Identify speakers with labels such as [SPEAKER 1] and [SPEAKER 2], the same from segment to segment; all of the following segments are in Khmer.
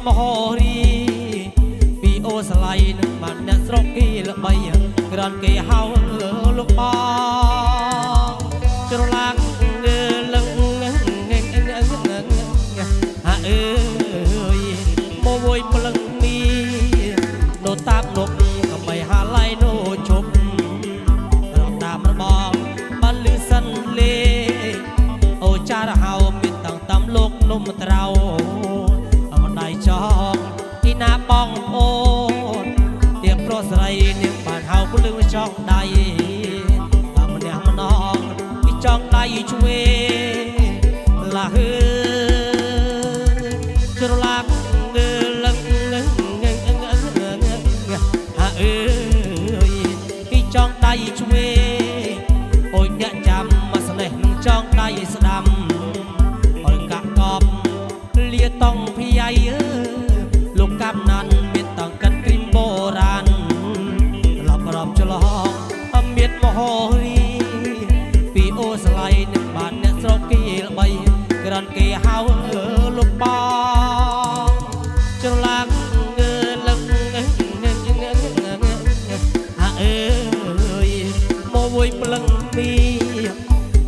[SPEAKER 1] មហោរីពីអូស្លៃនឹងបានអ្នកស្រុកគេល្បីក្រាន់គេហៅលោកបងច្រឡាក់លឹងហាអើយមកវយប្លឹងមីនោតាប់នុកក៏មិនហាឡៃនោជប់រកតាមរបងបានលឺសិនលេអូចារហៅមានតាំងតាមលោកនំត្រៅអមដៃចងទីណាបងអូនទៀបប្រុសស្រីនាងបានហៅពលឹងចង់ដៃម្នាក់ម្នងពីចង់ដៃឆ្វេឡាហឺច្រឡាក់លឹងហាអើយពីចង់ដៃឆ្វេអូនអ្នកចាំមកស្នេហ៍នឹងចង់ដៃស្ដាំអលកាក់កប់លាតង់ភីយ៉ៃលោកកំណាន់មានតង្កិនគ្រីមបុរាណឡប់រំច្រឡងអមមានមហោរីពីអូស្លៃនឹងបានអ្នកស្រុកគេល្បីក្រាន់គេហៅលោកបងច្រឡាក់លឹងហាអើយមកវយប្លឹងមី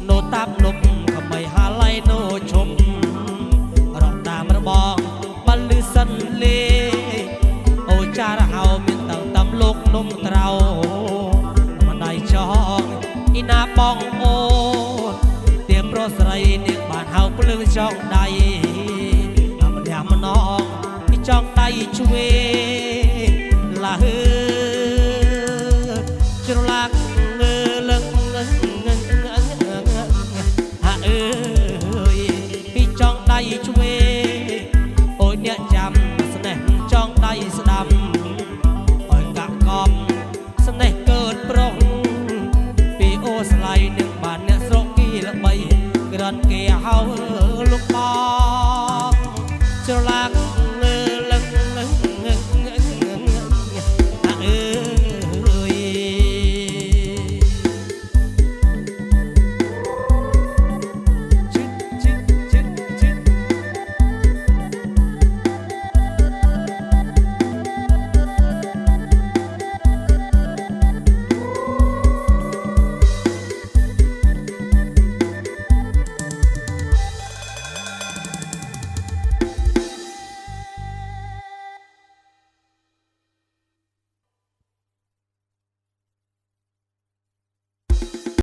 [SPEAKER 1] នោតាប់នុកក៏មិនហាឡៃនោឈប់រកតាមរបងបានលឺសិនលេអូចារហៅមានតាំងតាមលោកនំត្រៅម្ដាយចងអ៊ីណាបងអូនទៀបប្រុសស្រីនាងបានហៅភ្លើងចង់ដៃម្នាក់ម្នងពីចង់ដៃឆ្វេឡាហឺច្រឡាក់លឹងហាអើយពីចង់ដៃឆ្វេអូនអ្នកចាំស្នេហ៍ចង់ដៃស្ដាំឲ្យកាក់កប់ស្នេហ៍កើតប្រុសពីអូស្លៃនឹងបានអ្នកស្រុកគេល្បីក្រាន់គេហៅ